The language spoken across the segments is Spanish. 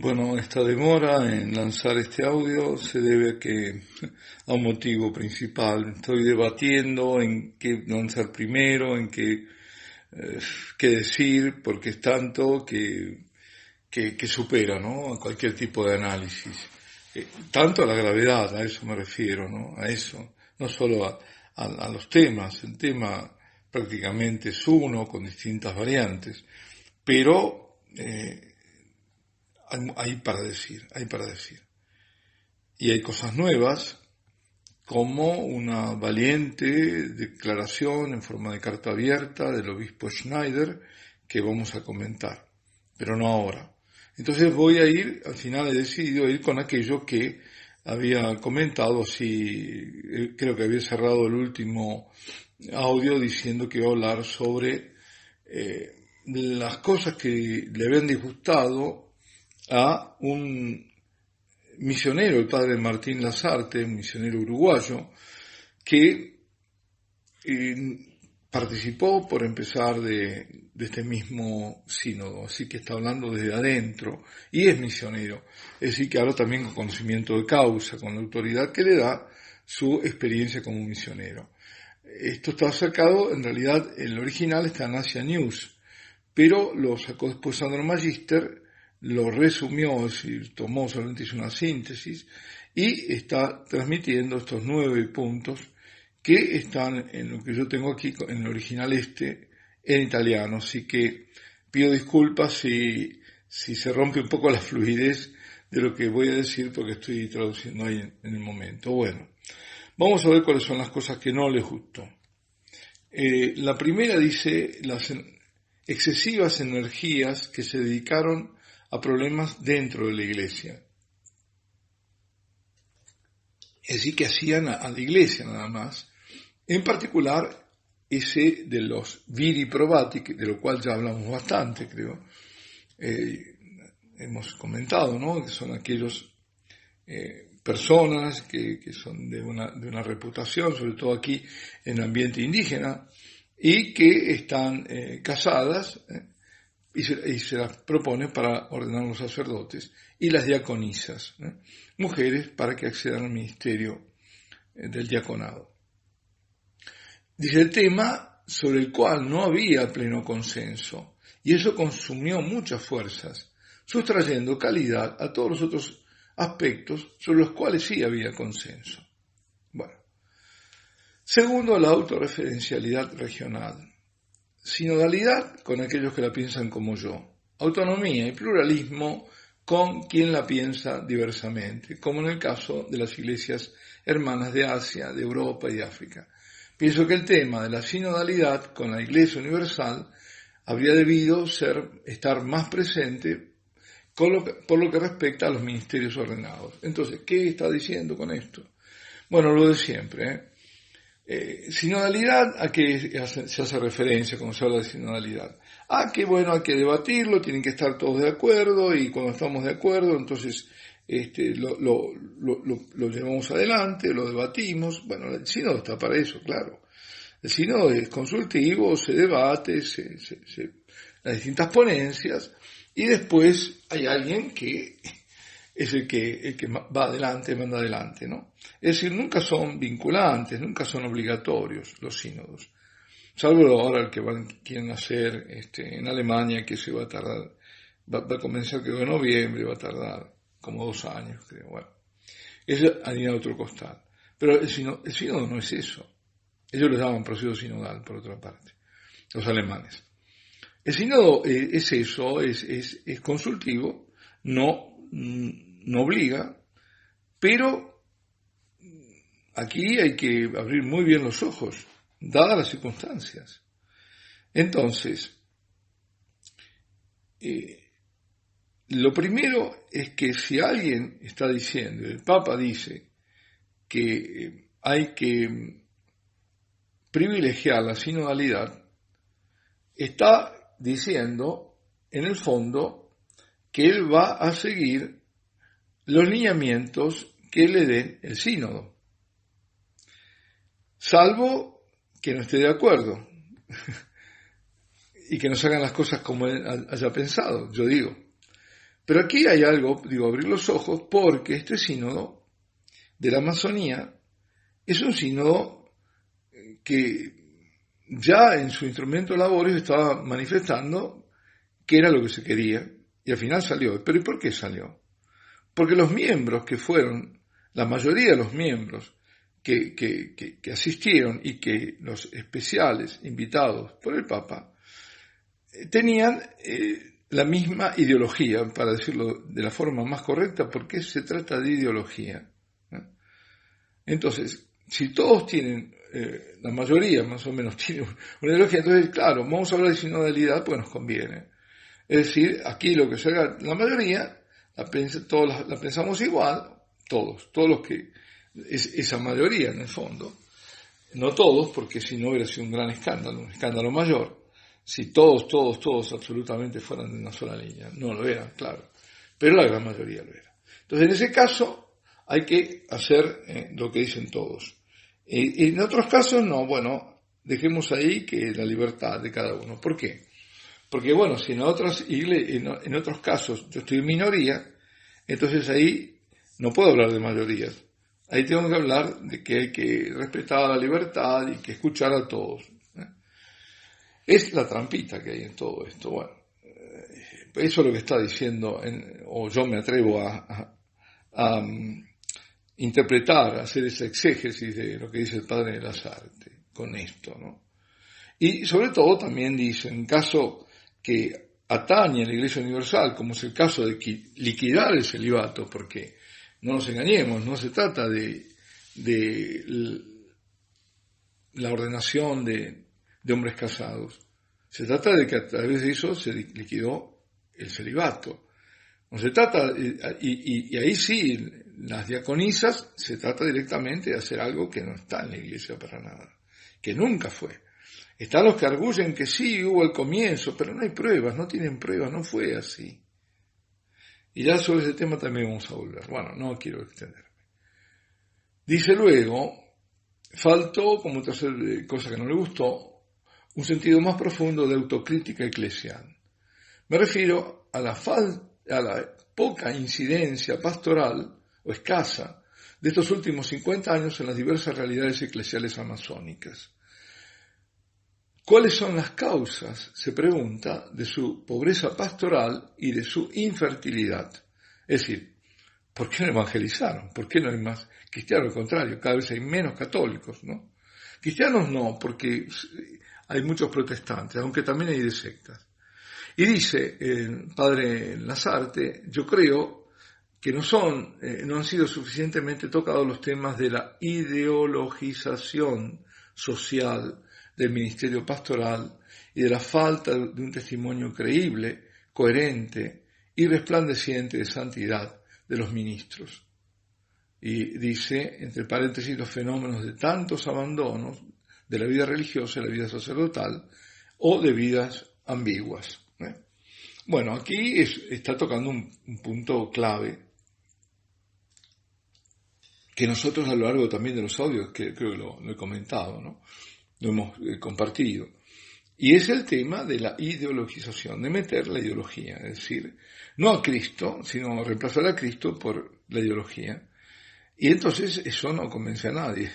Bueno, esta demora en lanzar este audio se debe a un motivo principal. Estoy debatiendo en qué lanzar primero, qué decir, porque es tanto que supera, ¿no?, a cualquier tipo de análisis. Tanto a la gravedad, a eso me refiero, ¿no? A eso, no solo a los temas. El tema prácticamente es uno con distintas variantes, pero hay para decir, hay para decir. Y hay cosas nuevas, como una valiente declaración en forma de carta abierta del obispo Schneider, que vamos a comentar, pero no ahora. Entonces al final he decidido ir con aquello que había comentado, creo que había cerrado el último audio diciendo que iba a hablar sobre las cosas que le habían disgustado a un misionero, el padre Martín Lasarte, un misionero uruguayo, que participó por empezar de este mismo sínodo, así que está hablando desde adentro y es misionero, es decir que habla también con conocimiento de causa, con la autoridad que le da su experiencia como misionero. Esto está sacado, en realidad el original está en Asia News, pero lo sacó después Sandro Magister, lo resumió, es decir, solamente hizo una síntesis y está transmitiendo estos 9 puntos que están en lo que yo tengo aquí, en el original en italiano. Así que pido disculpas si se rompe un poco la fluidez de lo que voy a decir porque estoy traduciendo ahí en el momento. Bueno, vamos a ver cuáles son las cosas que no les gustó. La primera dice las excesivas energías que se dedicaron a problemas dentro de la iglesia. Es decir, que hacían a la iglesia nada más. En particular, ese de los viri probati, de lo cual ya hablamos bastante, creo. Hemos comentado, ¿no?, que son aquellos personas que son de una reputación, sobre todo aquí en el ambiente indígena, y que están casadas, y se las propone para ordenar los sacerdotes, y las diaconisas, mujeres para que accedan al ministerio del diaconado. Dice el tema sobre el cual no había pleno consenso, y eso consumió muchas fuerzas, sustrayendo calidad a todos los otros aspectos sobre los cuales sí había consenso. Bueno. Segundo, la autorreferencialidad regional. Sinodalidad con aquellos que la piensan como yo. Autonomía y pluralismo con quien la piensa diversamente, como en el caso de las iglesias hermanas de Asia, de Europa y de África. Pienso que el tema de la sinodalidad con la Iglesia Universal habría debido estar más presente por lo que respecta a los ministerios ordenados. Entonces, ¿qué está diciendo con esto? Bueno, lo de siempre, sinodalidad, ¿a qué se hace referencia cuando se habla de sinodalidad? Hay que debatirlo, tienen que estar todos de acuerdo, y cuando estamos de acuerdo, entonces lo llevamos adelante, lo debatimos. Bueno, el sínodo está para eso, claro. El sínodo es consultivo, se debate, las distintas ponencias, y después hay alguien que es el que va adelante, manda adelante, ¿no? Es decir, nunca son vinculantes, nunca son obligatorios los sínodos. Salvo ahora el que quieren hacer en Alemania, que se va a tardar, va a comenzar creo en noviembre, va a tardar como 2 años, creo. Bueno, es harina de otro costal. Pero el sínodo no es eso. Ellos le llaman proceso sinodal, por otra parte, los alemanes. El sínodo es eso, es consultivo, no obliga, pero aquí hay que abrir muy bien los ojos, dadas las circunstancias. Entonces, lo primero es que si alguien está diciendo, el Papa dice que hay que privilegiar la sinodalidad, está diciendo, en el fondo, que él va a seguir los lineamientos que le dé el sínodo, salvo que no esté de acuerdo y que no se hagan las cosas como él haya pensado, yo digo. Pero aquí hay algo, abrir los ojos, porque este sínodo de la Amazonía es un sínodo que ya en su instrumento laborio estaba manifestando qué era lo que se quería, y al final salió. ¿Pero y por qué salió? Porque los miembros que fueron, la mayoría de los miembros que asistieron y que los especiales invitados por el Papa, tenían la misma ideología, para decirlo de la forma más correcta, porque se trata de ideología, ¿no? Entonces, si todos tienen, la mayoría más o menos tiene una ideología, entonces, claro, vamos a hablar de sinodalidad porque nos conviene. Es decir, aquí lo que se haga, la mayoría, todos la pensamos igual, todos los que, esa mayoría en el fondo, no todos, porque si no hubiera sido un escándalo mayor, si todos absolutamente fueran de una sola línea. No lo eran, claro, pero la gran mayoría lo era. Entonces, en ese caso, hay que hacer lo que dicen todos. Y en otros casos, no, bueno, dejemos ahí que la libertad de cada uno. ¿Por qué? Porque, bueno, si en otros casos yo estoy en minoría, entonces ahí no puedo hablar de mayorías. Ahí tengo que hablar de que hay que respetar la libertad y que escuchar a todos. Es la trampita que hay en todo esto. Bueno, eso es lo que está diciendo, o yo me atrevo a interpretar, a hacer esa exégesis de lo que dice el padre de Lasarte con esto, ¿no? Y sobre todo también dice, en caso que atañe a la Iglesia Universal, como es el caso de liquidar el celibato, porque no nos engañemos, no se trata de la ordenación de hombres casados, se trata de que a través de eso se liquidó el celibato. No se trata, y ahí sí, las diaconisas, se trata directamente de hacer algo que no está en la Iglesia para nada, que nunca fue. Están los que arguyen que sí, hubo el comienzo, pero no hay pruebas, no tienen pruebas, no fue así. Y ya sobre ese tema también vamos a volver. Bueno, no quiero extenderme. Dice luego, faltó, como tercera cosa que no le gustó, un sentido más profundo de autocrítica eclesial. Me refiero a la poca incidencia pastoral, o escasa, de estos últimos 50 años en las diversas realidades eclesiales amazónicas. ¿Cuáles son las causas, se pregunta, de su pobreza pastoral y de su infertilidad? Es decir, ¿por qué no evangelizaron? ¿Por qué no hay más cristianos? Al contrario, cada vez hay menos católicos, ¿no? Cristianos no, porque hay muchos protestantes, aunque también hay de sectas. Y dice el padre Lasarte, yo creo que no han sido suficientemente tocados los temas de la ideologización social del ministerio pastoral y de la falta de un testimonio creíble, coherente y resplandeciente de santidad de los ministros. Y dice, entre paréntesis, los fenómenos de tantos abandonos de la vida religiosa y la vida sacerdotal o de vidas ambiguas. Bueno, aquí está tocando un punto clave que nosotros a lo largo también de los audios, que creo que lo he comentado, ¿no? Lo hemos compartido. Y es el tema de la ideologización, de meter la ideología, es decir, no a Cristo, sino reemplazar a Cristo por la ideología. Y entonces eso no convence a nadie,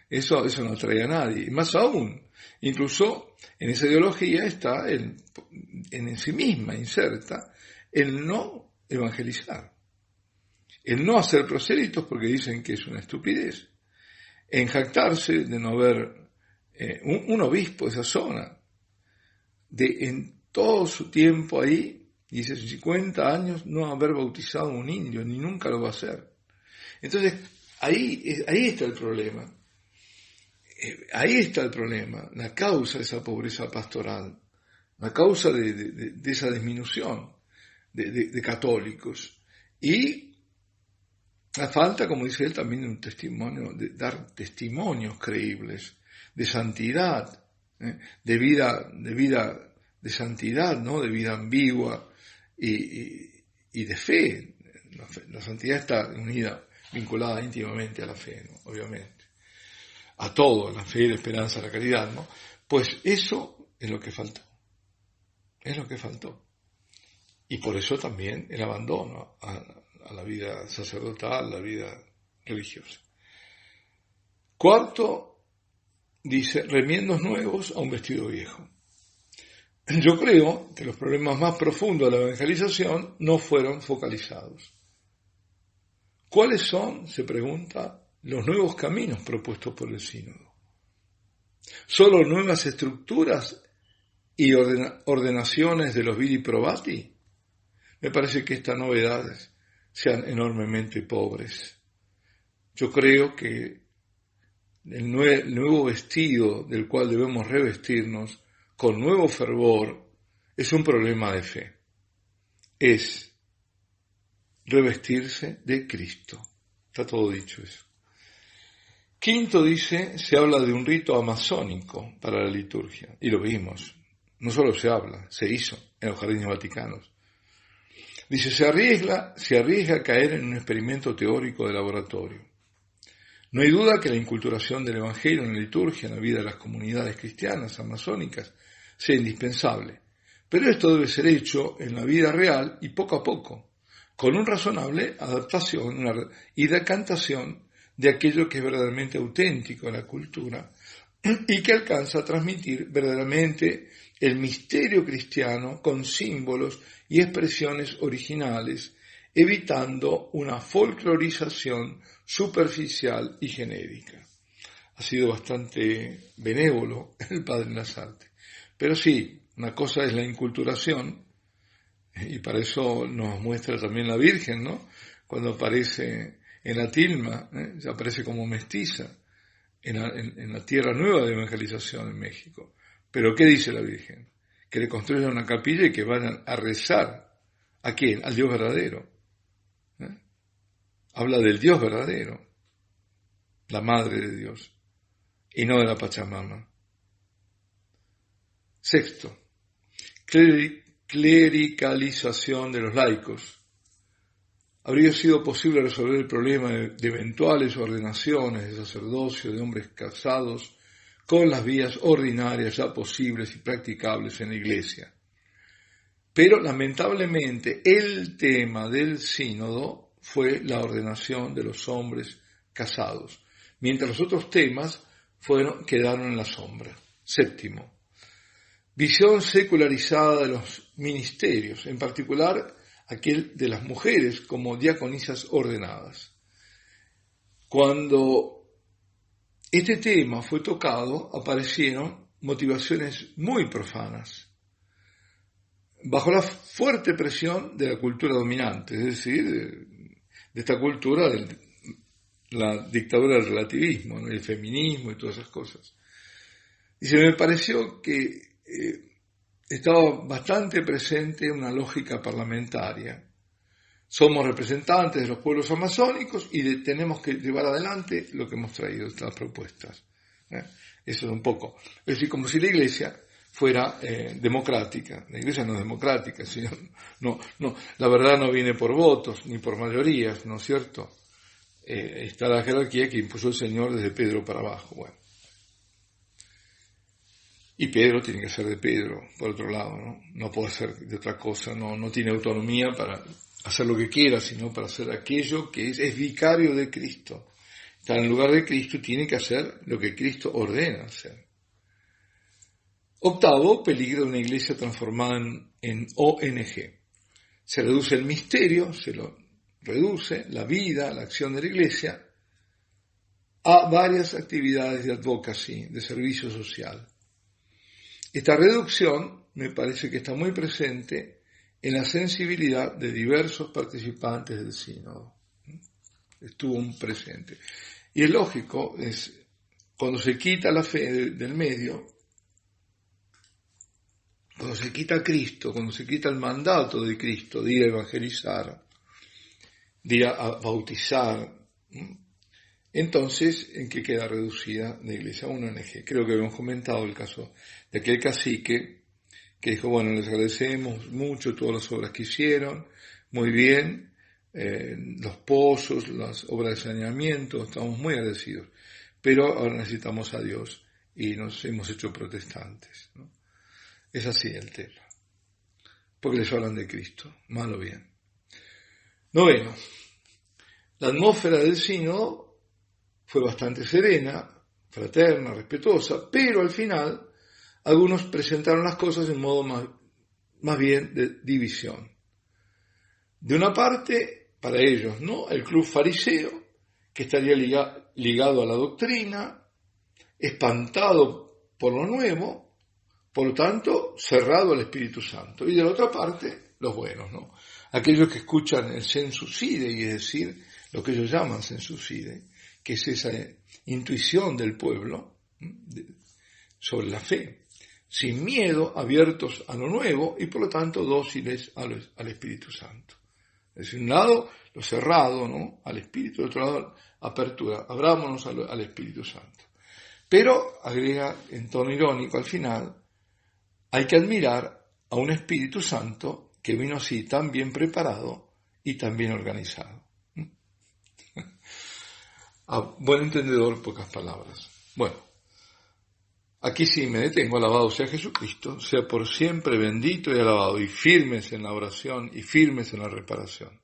eso no atrae a nadie. Y más aún, incluso en esa ideología está en sí misma inserta el no evangelizar, el no hacer prosélitos porque dicen que es una estupidez, en jactarse de no haber un obispo de esa zona, en todo su tiempo ahí, dice 50 años, no haber bautizado a un indio, ni nunca lo va a hacer. Entonces, ahí está el problema. Ahí está el problema, la causa de esa pobreza pastoral, la causa de esa disminución de católicos. Y la falta, como dice él, también de un testimonio, de dar testimonios creíbles, de santidad, de vida de santidad, ¿no? De vida ambigua y de fe. La santidad está vinculada íntimamente a la fe, ¿no? Obviamente. A todo, a la fe, la esperanza, la caridad, ¿no? Pues eso es lo que faltó. Es lo que faltó. Y por eso también el abandono a la vida sacerdotal, la vida religiosa. Cuarto, dice, remiendos nuevos a un vestido viejo. Yo creo que los problemas más profundos de la evangelización no fueron focalizados. ¿Cuáles son, se pregunta, los nuevos caminos propuestos por el sínodo? ¿Solo nuevas estructuras y ordenaciones de los viri probati? Me parece que estas novedades sean enormemente pobres. Yo creo que el nuevo vestido del cual debemos revestirnos con nuevo fervor es un problema de fe. Es revestirse de Cristo. Está todo dicho eso. Quinto dice, se habla de un rito amazónico para la liturgia. Y lo vimos. No solo se habla, se hizo en los jardines vaticanos. Dice, se arriesga a caer en un experimento teórico de laboratorio. No hay duda que la inculturación del Evangelio en la liturgia, en la vida de las comunidades cristianas amazónicas, sea indispensable. Pero esto debe ser hecho en la vida real y poco a poco, con una razonable adaptación y decantación de aquello que es verdaderamente auténtico en la cultura y que alcanza a transmitir verdaderamente el misterio cristiano con símbolos y expresiones originales, evitando una folclorización superficial y genérica. Ha sido bastante benévolo el padre Lasarte. Pero sí, una cosa es la inculturación, y para eso nos muestra también la Virgen, ¿no? Cuando aparece en la tilma, ya aparece como mestiza en la tierra nueva de evangelización en México. Pero ¿qué dice la Virgen? Que le construyan una capilla y que vayan a rezar. ¿A quién? Al Dios verdadero. Habla del Dios verdadero, la Madre de Dios, y no de la Pachamama. Sexto, clericalización de los laicos. Habría sido posible resolver el problema de eventuales ordenaciones de sacerdocio de hombres casados con las vías ordinarias ya posibles y practicables en la Iglesia. Pero lamentablemente el tema del sínodo fue la ordenación de los hombres casados, mientras los otros temas quedaron en la sombra. Séptimo, visión secularizada de los ministerios, en particular aquel de las mujeres como diaconisas ordenadas. Cuando este tema fue tocado, aparecieron motivaciones muy profanas, bajo la fuerte presión de la cultura dominante, es decir, de esta cultura de la dictadura del relativismo, ¿no? El feminismo y todas esas cosas. Y se me pareció que estaba bastante presente una lógica parlamentaria. Somos representantes de los pueblos amazónicos y tenemos que llevar adelante lo que hemos traído, estas propuestas. Eso es un poco. Es decir, como si la Iglesia fuera democrática. La Iglesia no es democrática, sino, no, la verdad no viene por votos ni por mayorías, ¿no es cierto? Está la jerarquía que impuso el Señor desde Pedro para abajo. Bueno. Y Pedro tiene que ser de Pedro, por otro lado, ¿no? No puede ser de otra cosa, no tiene autonomía para hacer lo que quiera, sino para hacer aquello que es vicario de Cristo. Está en lugar de Cristo y tiene que hacer lo que Cristo ordena hacer. Octavo, peligro de una iglesia transformada en ONG. Se reduce el misterio, se lo reduce la vida, la acción de la iglesia, a varias actividades de advocacy, de servicio social. Esta reducción me parece que está muy presente en la sensibilidad de diversos participantes del sínodo. Estuvo muy presente. Y es lógico, cuando se quita la fe del medio, cuando se quita a Cristo, cuando se quita el mandato de Cristo de ir a evangelizar, de ir a bautizar, entonces, ¿en qué queda reducida la iglesia? Una ONG. Creo que habíamos comentado el caso de aquel cacique que dijo, bueno, les agradecemos mucho todas las obras que hicieron, muy bien, los pozos, las obras de saneamiento, estamos muy agradecidos, pero ahora necesitamos a Dios y nos hemos hecho protestantes, ¿no? Es así el tema. porque les hablan de Cristo, mal o bien. 9. La atmósfera del sínodo fue bastante serena, fraterna, respetuosa, pero al final algunos presentaron las cosas en modo más bien de división. De una parte, para ellos, ¿no?, el club fariseo, que estaría ligado a la doctrina, espantado por lo nuevo, por lo tanto, cerrado al Espíritu Santo. Y de la otra parte, los buenos, ¿no?, aquellos que escuchan el sensus fidei, es decir, lo que ellos llaman sensus fidei, que es esa intuición del pueblo sobre la fe, sin miedo, abiertos a lo nuevo y por lo tanto dóciles al Espíritu Santo. Es decir, un lado lo cerrado, ¿no?, al Espíritu, del otro lado apertura, abrámonos al Espíritu Santo. Pero, agrega en tono irónico al final, hay que admirar a un Espíritu Santo que vino así tan bien preparado y tan bien organizado. A buen entendedor, pocas palabras. Bueno, aquí sí me detengo. Alabado sea Jesucristo, sea por siempre bendito y alabado, y firmes en la oración y firmes en la reparación.